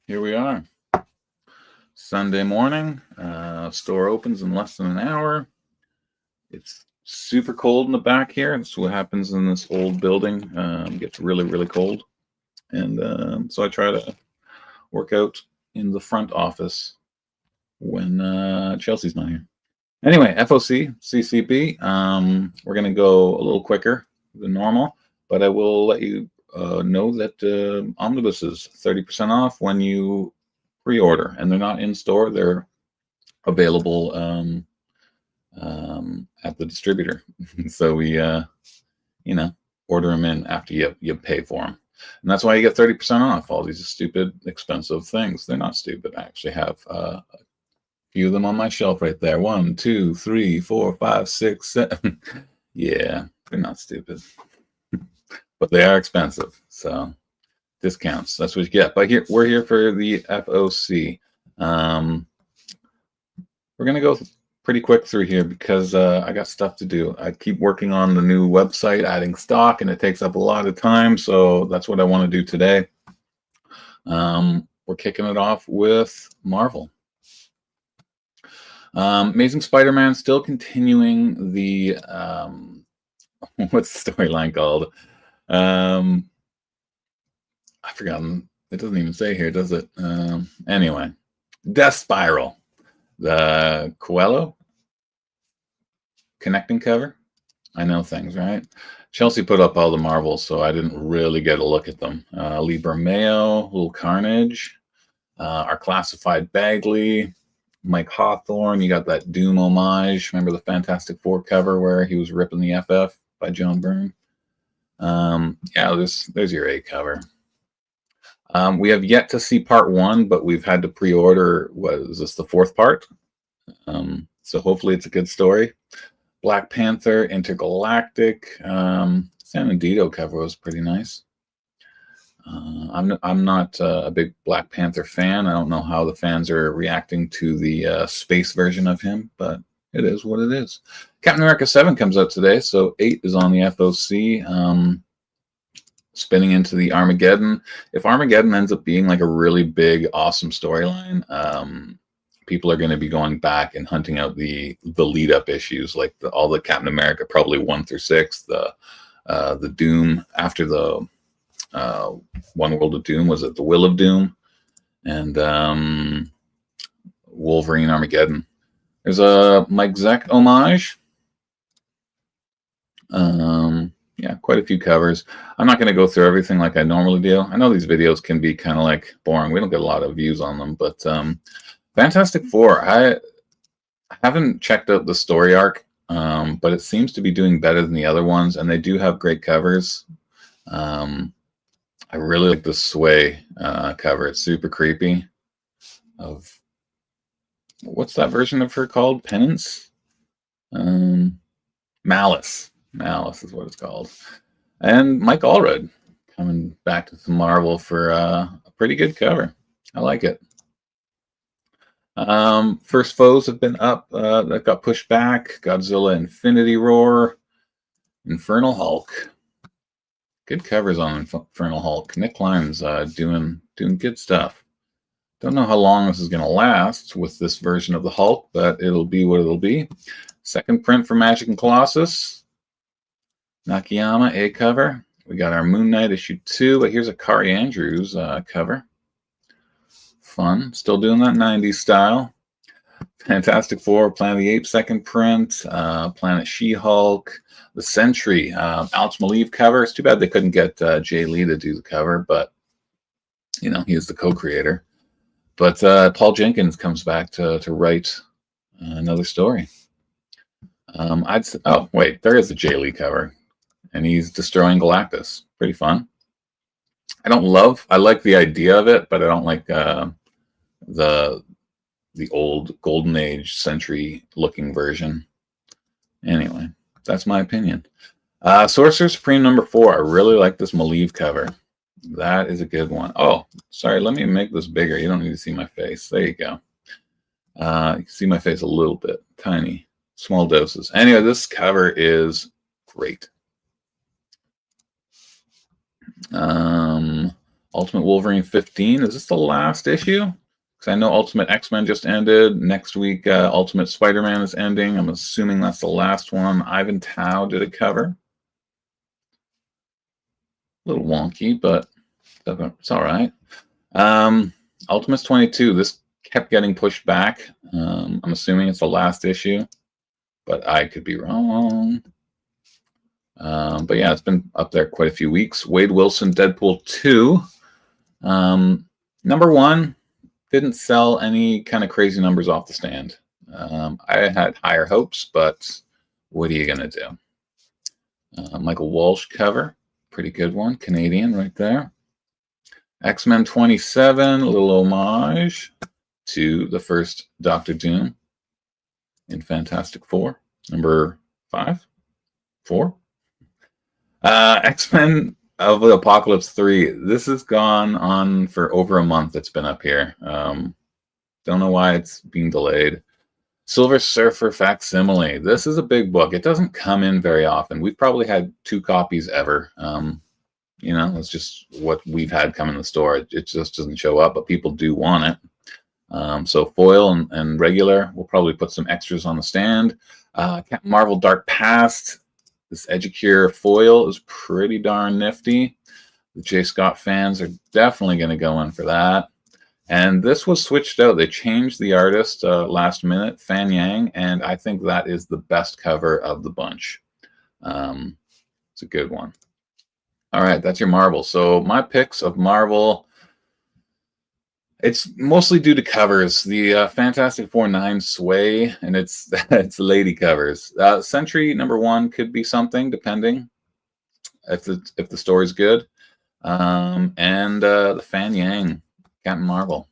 Here we are. Sunday morning. Store opens in less than an hour. It's super cold in the back here. That's what happens in this old building. It gets really, really cold. And so I try to work out in the front office when Chelsea's not here. Anyway, FOC, CCB. We're going to go a little quicker than normal, but I will let you know that Omnibus is 30% off when you pre-order, and they're not in store. They're available at the distributor. So we, order them in after you pay for them. And that's why you get 30% off all these stupid, expensive things. They're not stupid. I actually have a few of them on my shelf right there. 1, 2, 3, 4, 5, 6, 7. Yeah, they're not stupid. But they are expensive. So discounts, that's what you get. But here, we're here for the FOC. We're going to go pretty quick through here because I got stuff to do. I keep working on the new website, adding stock, and it takes up a lot of time. So that's what I want to do today. We're kicking it off with Marvel. Amazing Spider-Man still continuing the what's the storyline called? I've forgotten. It doesn't even say here, does it? Anyway, Death Spiral, the Coelho connecting cover. I know things, right? Chelsea put up all the Marvels, so I didn't really get a look at them. Lee Bermeo, Little Carnage, our classified Bagley, Mike Hawthorne. You got that Doom homage. Remember the Fantastic Four cover where he was ripping the FF by John Byrne? Yeah, there's your A cover. We have yet to see part 1, but we've had to pre-order. What is this, the 4th part? So hopefully it's a good story. Black Panther, Intergalactic. San Andito cover was pretty nice. I'm not a big Black Panther fan. I don't know how the fans are reacting to the space version of him, but it is what it is. Captain America 7 comes out today, so 8 is on the FOC. Spinning into the Armageddon. If Armageddon ends up being like a really big, awesome storyline, people are going to be going back and hunting out the lead-up issues, like all the Captain America, probably 1 through 6. The Doom after the One World of Doom, was it the Will of Doom, and Wolverine Armageddon. There's a Mike Zeck homage. Yeah, quite a few covers. I'm not going to go through everything like I normally do. I know these videos can be kind of like boring. We don't get a lot of views on them, but Fantastic Four, I haven't checked out the story arc, but it seems to be doing better than the other ones, and they do have great covers. I really like the Sway cover. It's super creepy. Of what's that version of her called? Penance? Malice. Malice is what it's called. And Mike Allred coming back to the Marvel for a pretty good cover. I like it. First Foes have been up. That got pushed back. Godzilla Infinity Roar. Infernal Hulk. Good covers on Infernal Hulk. Nick Klein's doing good stuff. Don't know how long this is going to last with this version of the Hulk, but it'll be what it'll be. Second print for Magic and Colossus. Nakayama, A cover. We got our Moon Knight issue 2, but here's a Kari Andrews cover. Fun. Still doing that 90s style. Fantastic Four, Planet of the Apes second print. Planet She-Hulk. The Sentry, Alex Maleev cover. It's too bad they couldn't get Jay Lee to do the cover, but, he is the co-creator. But Paul Jenkins comes back to write another story. Oh, wait, there is a Jay Lee cover. And he's destroying Galactus. Pretty fun. I like the idea of it, but I don't like the old Golden Age Sentry looking version. Anyway, that's my opinion. Sorcerer Supreme number 4. I really like this Maleev cover. That is a good one. Oh, sorry, let me make this bigger. You don't need to see my face. There you go. You can see my face a little bit. Tiny. Small doses. Anyway, this cover is great. Also Ultimate Wolverine 15. Is this the last issue? Because I know Ultimate X-Men just ended. Next week, Ultimate Spider-Man is ending. I'm assuming that's the last one. Ivan Tao did a cover. A little wonky, but it's all right. Ultimates 22. This kept getting pushed back. I'm assuming it's the last issue, but I could be wrong. But yeah, it's been up there quite a few weeks. Wade Wilson, Deadpool 2. Number 1 didn't sell any kind of crazy numbers off the stand. I had higher hopes, but what are you going to do? Michael Walsh cover. Pretty good one. Canadian right there. X-Men 27, a little homage to the first Doctor Doom in Fantastic Four. Number 5? 4? X-Men of the Apocalypse 3. This has gone on for over a month. It's been up here. Don't know why it's being delayed. Silver Surfer Facsimile. This is a big book. It doesn't come in very often. We've probably had 2 copies ever. You know, it's just what we've had come in the store. It just doesn't show up, but people do want it. So foil and regular. We'll probably put some extras on the stand. Captain Marvel Dark Past. This Edgecure foil is pretty darn nifty. The J. Scott fans are definitely going to go in for that. And this was switched out. They changed the artist last minute, Fan Yang, and I think that is the best cover of the bunch. It's a good one. All right, that's your Marvel. So my picks of Marvel, it's mostly due to covers. The Fantastic Four 9 sway, and it's lady covers. Sentry number 1 could be something, depending if the story's good. And the Fan Yang, Captain Marvel.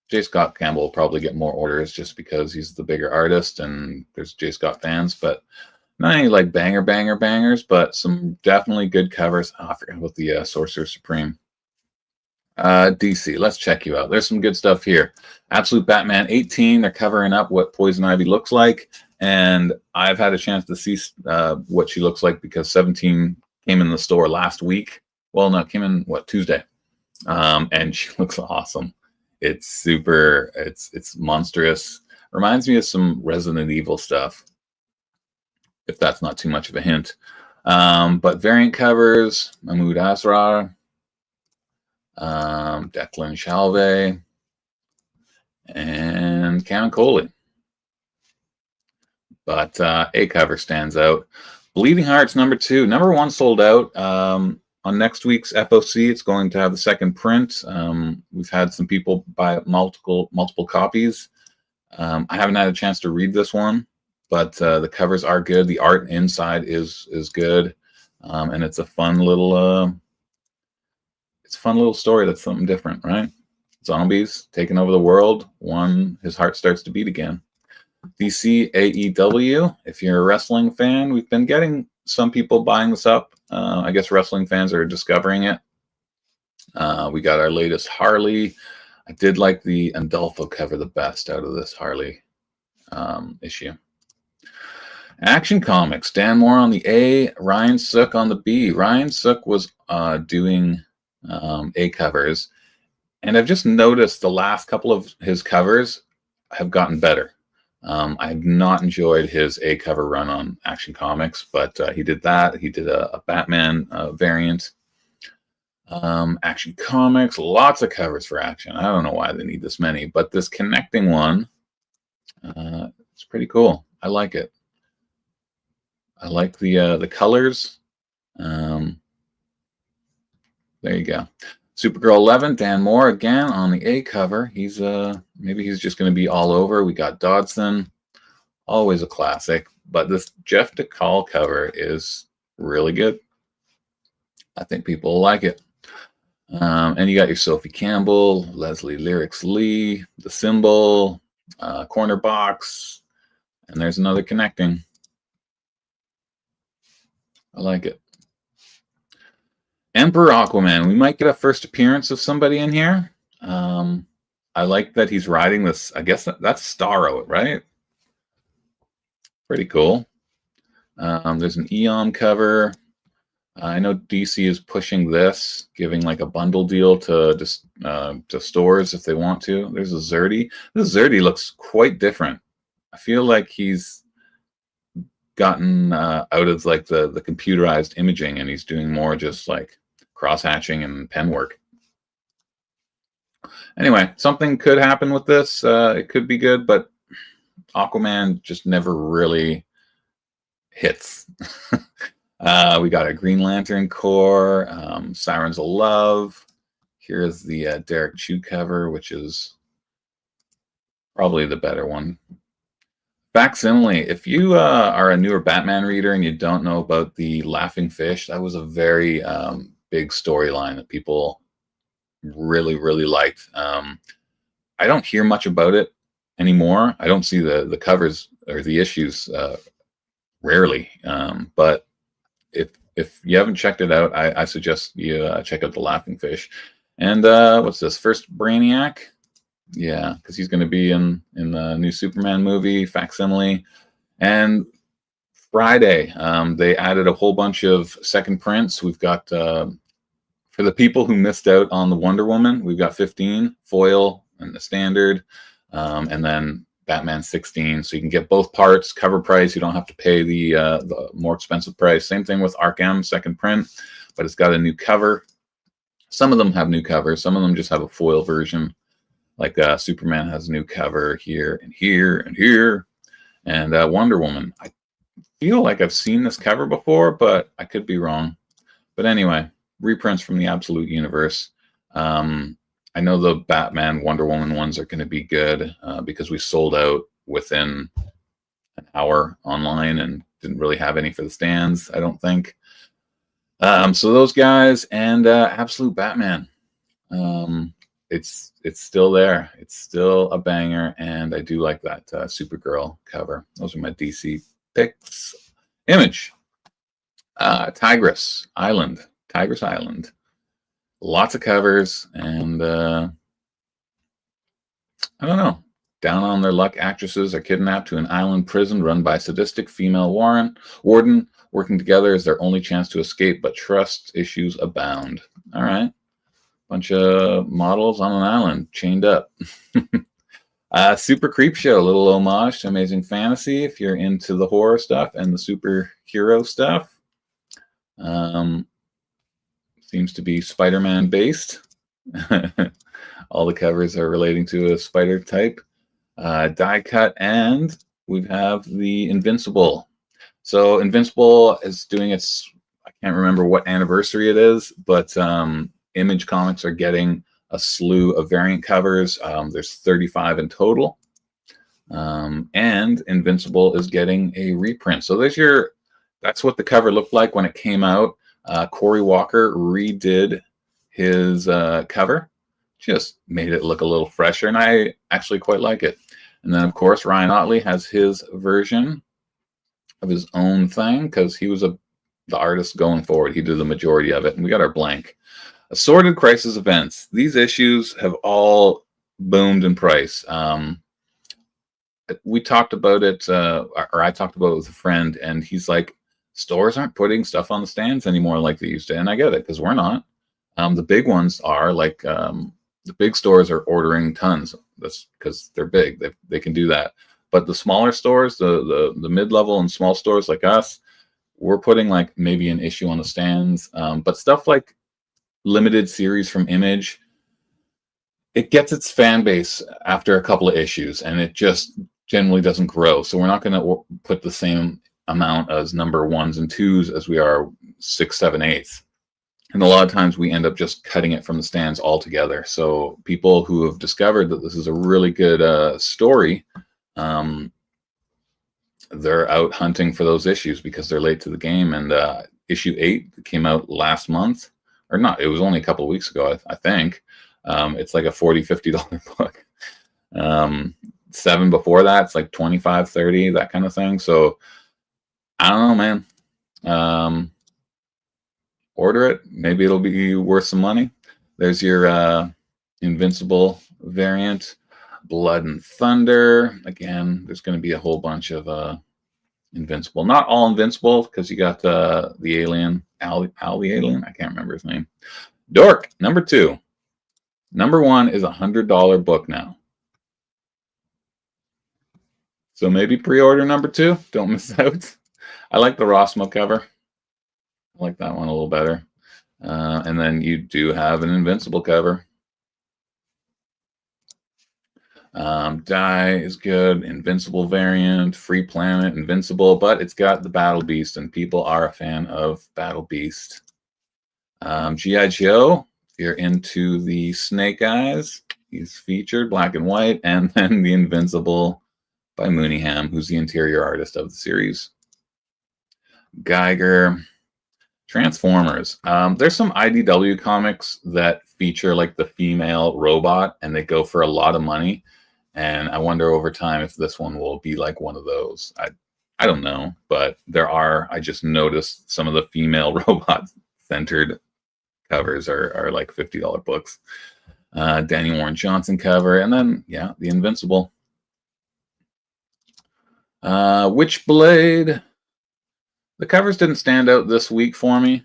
J. Scott Campbell will probably get more orders just because he's the bigger artist and there's J. Scott fans, but not any like bangers, but some definitely good covers. Oh, I forgot about the Sorcerer Supreme. DC, let's check you out. There's some good stuff here. Absolute Batman 18, they're covering up what Poison Ivy looks like, and I've had a chance to see what she looks like because 17 came in the store last week. Well, no, it came in, Tuesday? And she looks awesome. It's super, it's monstrous. Reminds me of some Resident Evil stuff, if that's not too much of a hint. But variant covers, Mahmoud Asrar, Declan Shalvey, and Cam Coley. But a cover stands out. Bleeding Hearts number 2. Number 1 sold out. On next week's FOC, it's going to have the second print. We've had some people buy multiple copies. I haven't had a chance to read this one, but the covers are good. The art inside is good, and it's a fun little story. That's something different, right? Zombies taking over the world. His heart starts to beat again. DC AEW. If you're a wrestling fan, we've been getting some people buying this up. I guess wrestling fans are discovering it. We got our latest Harley. I did like the Andolfo cover the best out of this Harley issue. Action Comics. Dan Moore on the A, Ryan Sook on the B. Ryan Sook was doing A covers, and I've just noticed the last couple of his covers have gotten better. I have not enjoyed his A cover run on Action Comics, but he did that. He did a Batman variant. Action Comics, lots of covers for Action. I don't know why they need this many, but this connecting one, it's pretty cool. I like it. I like the colors. There you go. Supergirl 11, Dan Moore again on the A cover. He's maybe he's just going to be all over. We got Dodson, always a classic, but this Jeff DeCall cover is really good. I think people will like it. And you got your Sophie Campbell, Leslie Lyrics Lee, The Symbol, Corner Box, and there's another connecting. I like it. Emperor Aquaman. We might get a first appearance of somebody in here. I like that he's riding this. I guess that's Starro, right? Pretty cool. There's an Eon cover. I know DC is pushing this, giving like a bundle deal to just to stores if they want to. There's a Zerdy. This Zerdy looks quite different. I feel like he's gotten out of like the computerized imaging, and he's doing more just like cross hatching and pen work. Anyway, something could happen with this. It could be good, but Aquaman just never really hits. We got a Green Lantern Corps, Sirens of Love. Here's the Derek Chew cover, which is probably the better one. Facsimile. If you are a newer Batman reader and you don't know about the Laughing Fish, that was a very big storyline that people really, really liked. I don't hear much about it anymore. I don't see the covers or the issues rarely, but if you haven't checked it out, I suggest you check out the Laughing Fish. And what's this? First Brainiac? Yeah, because he's going to be in the new Superman movie, Facsimile. And Friday, they added a whole bunch of second prints. We've got, for the people who missed out on the Wonder Woman, we've got 15 foil and the standard, and then Batman 16. So you can get both parts, cover price. You don't have to pay the more expensive price. Same thing with Arkham second print, but it's got a new cover. Some of them have new covers. Some of them just have a foil version. Like Superman has a new cover here and here and here. And Wonder Woman. I feel like I've seen this cover before, but I could be wrong. But anyway, reprints from the Absolute Universe. I know the Batman Wonder Woman ones are going to be good because we sold out within an hour online and didn't really have any for the stands, I don't think. So those guys and Absolute Batman. It's still there. It's still a banger, and I do like that Supergirl cover. Those are my DC picks. Image. Tigress Island. Lots of covers, and I don't know. Down on their luck, actresses are kidnapped to an island prison run by sadistic female warden. Working together is their only chance to escape, but trust issues abound. All right. Bunch of models on an island, chained up. Super Creep Show, a little homage to Amazing Fantasy if you're into the horror stuff and the superhero stuff. Seems to be Spider-Man based. All the covers are relating to a spider type. Die cut, and we have the Invincible. So Invincible is doing its, I can't remember what anniversary it is, but Image Comics are getting a slew of variant covers. There's 35 in total. And Invincible is getting a reprint. So that's what the cover looked like when it came out. Corey Walker redid his cover, just made it look a little fresher, and I actually quite like it. And then, of course, Ryan Otley has his version of his own thing because he was the artist going forward. He did the majority of it, and we got our blank. Assorted Crisis Events. These issues have all boomed in price. We talked about it, or I talked about it with a friend, and he's like, stores aren't putting stuff on the stands anymore like they used to. And I get it, because we're not. The big ones are like, the big stores are ordering tons. That's because they're big. They can do that. But the smaller stores, the mid-level and small stores like us, we're putting like maybe an issue on the stands. But stuff like limited series from Image, it gets its fan base after a couple of issues, and it just generally doesn't grow. So we're not going to put the same amount as number 1s and 2s as we are 6, 7, 8. And a lot of times we end up just cutting it from the stands altogether. So people who have discovered that this is a really good story, they're out hunting for those issues because they're late to the game. And issue 8 came out last month, or not, it was only a couple of weeks ago, I think. It's like a $40, $50 book. 7 before that, it's like 25, 30, that kind of thing. So I don't know, man. Order it. Maybe it'll be worth some money. There's your Invincible variant. Blood and Thunder. Again, there's going to be a whole bunch of Invincible. Not all Invincible, because you got the Alien Alien. I can't remember his name. Dork, number 2. Number 1 is $100 book now. So maybe pre-order number 2. Don't miss out. I like the Rosmo cover. I like that one a little better. And then you do have an Invincible cover. Die is good. Invincible variant. Free Planet. Invincible. But it's got the Battle Beast, and people are a fan of Battle Beast. G.I. Joe, if you're into the Snake Eyes, he's featured, black and white. And then the Invincible by Mooneyham, who's the interior artist of the series. Geiger. Transformers. There's some IDW comics that feature like the female robot, and they go for a lot of money. And I wonder over time if this one will be like one of those. I don't know, but there are. I just noticed some of the female robot-centered covers are like $50 books. Danny Warren Johnson cover, and then yeah, the Invincible. Witchblade. The covers didn't stand out this week for me.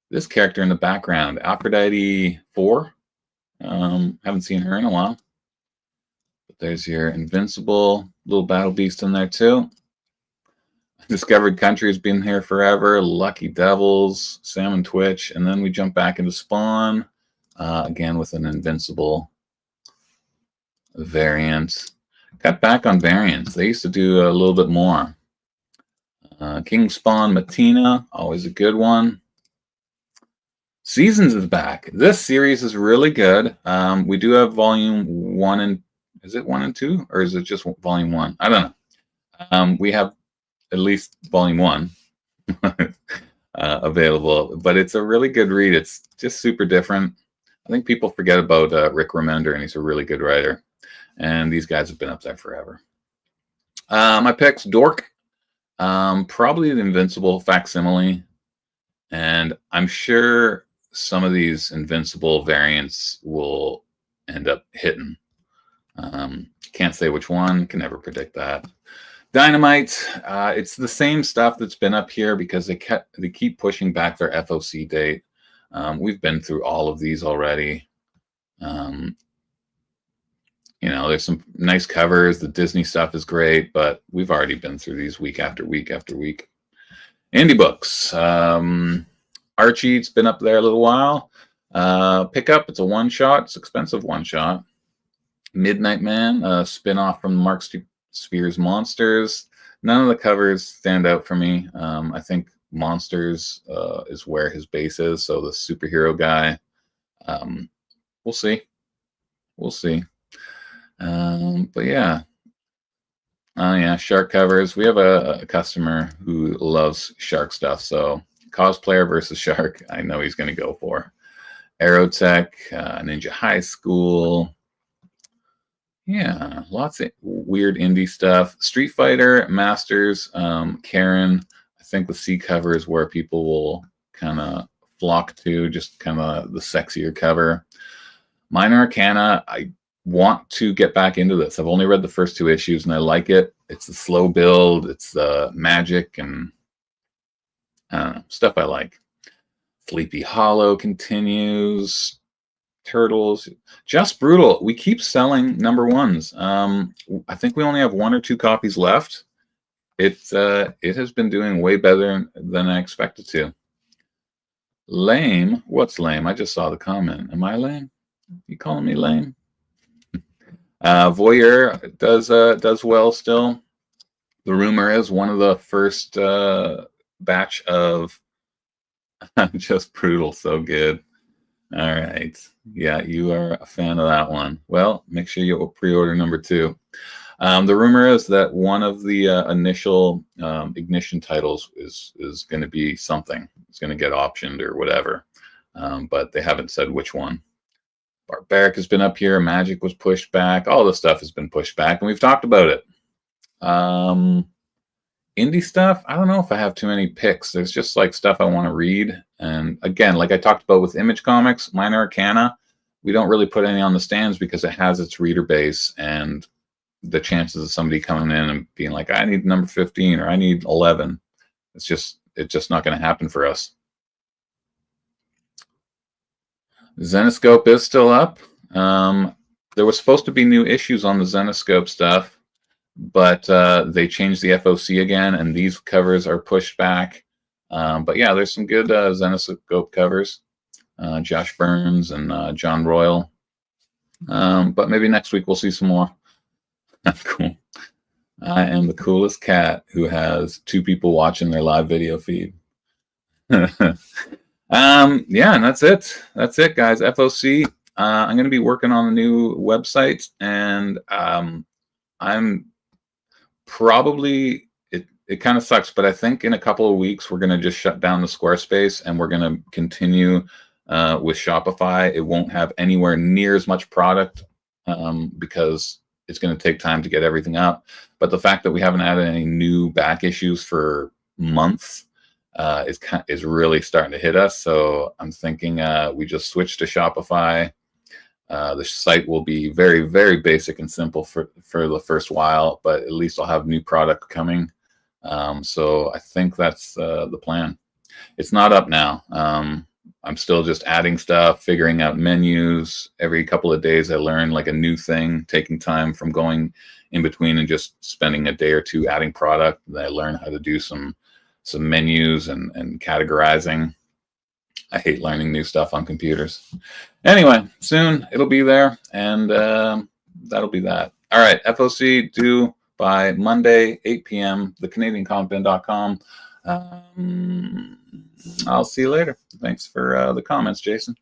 This character in the background, Aphrodite 4. Haven't seen her in a while. But there's your Invincible, little Battle Beast in there too. Discovered Country has been here forever. Lucky Devils, Salmon Twitch, and then we jump back into Spawn, again with an Invincible variant. Cut back on variants. They used to do a little bit more. King Spawn Matina, always a good one. Seasons is back. This series is really good. We do have volume 1 and is it 1 and 2, or is it just volume 1? I don't know. We have at least volume 1 available, but it's a really good read. It's just super different. I think people forget about Rick Remender, and he's a really good writer. And these guys have been up there forever. My picks: Dork. Probably an Invincible facsimile, and I'm sure some of these Invincible variants will end up hitting. Can't say which one, can never predict that. Dynamite, it's the same stuff that's been up here because they keep pushing back their FOC date. We've been through all of these already. You know, there's some nice covers. The Disney stuff is great, but we've already been through these week after week after week. Indie books. Archie, it's been up there a little while. Pick up, it's a one-shot. It's expensive one-shot. Midnight Man, a spin-off from Mark Spears' Monsters. None of the covers stand out for me. I think Monsters is where his base is, so the superhero guy. We'll see. We'll see. But yeah. Oh yeah, shark covers. We have a customer who loves shark stuff, so cosplayer versus shark, I know he's going to go for. Aerotech, Ninja High School. Yeah, lots of weird indie stuff. Street Fighter, Masters, Karen. I think the C cover is where people will kind of flock to, just kind of the sexier cover. Minor Arcana, I want to get back into this. I've only read the first 2 issues and I like it. It's a slow build. It's the magic and I don't know, stuff I like. Sleepy Hollow continues. Turtles. Just Brutal. We keep selling number 1s. I think we only have 1 or 2 copies left. It has been doing way better than I expected to. Lame. What's lame? I just saw the comment. Am I lame? You calling me lame? Voyeur does well still. The rumor is one of the first batch of Just Brutal. So good. All right. Yeah, you are a fan of that one. Well, make sure you pre-order number 2. The rumor is that one of the initial Ignition titles is going to be something. It's going to get optioned or whatever. But they haven't said which one. Barbaric has been up here. Magic was pushed back. All this stuff has been pushed back, and we've talked about it. Indie stuff, I don't know if I have too many picks. There's just like stuff I want to read. And again, like I talked about with Image Comics, Minor Arcana, we don't really put any on the stands because it has its reader base, and the chances of somebody coming in and being like, I need number 15 or I need 11, it's just it's just not going to happen for us. Zenoscope is still up. There was supposed to be new issues on the Zenoscope stuff, but they changed the FOC again, and these covers are pushed back. But yeah, there's some good Zenoscope covers. Josh Burns and John Royal. But maybe next week we'll see some more. Cool. I am the coolest cat who has 2 people watching their live video feed. Yeah, and that's it. That's it, guys. FOC. I'm going to be working on a new website, and I'm probably, it kind of sucks, but I think in a couple of weeks we're going to just shut down the Squarespace, and we're going to continue with Shopify. It won't have anywhere near as much product because it's going to take time to get everything up. But the fact that we haven't added any new back issues for months is really starting to hit us. So I'm thinking we just switch to Shopify. The site will be very, very basic and simple for the first while, but at least I'll have new product coming. So I think that's the plan. It's not up now. I'm still just adding stuff, figuring out menus. Every couple of days I learn like a new thing, taking time from going in between and just spending a day or 2 adding product. Then I learn how to do some menus and categorizing. I hate learning new stuff on computers. Anyway, soon it'll be there, and that'll be that. All right, FOC due by Monday, 8 p.m., thecanadiancompin.com. I'll see you later. Thanks for the comments, Jason.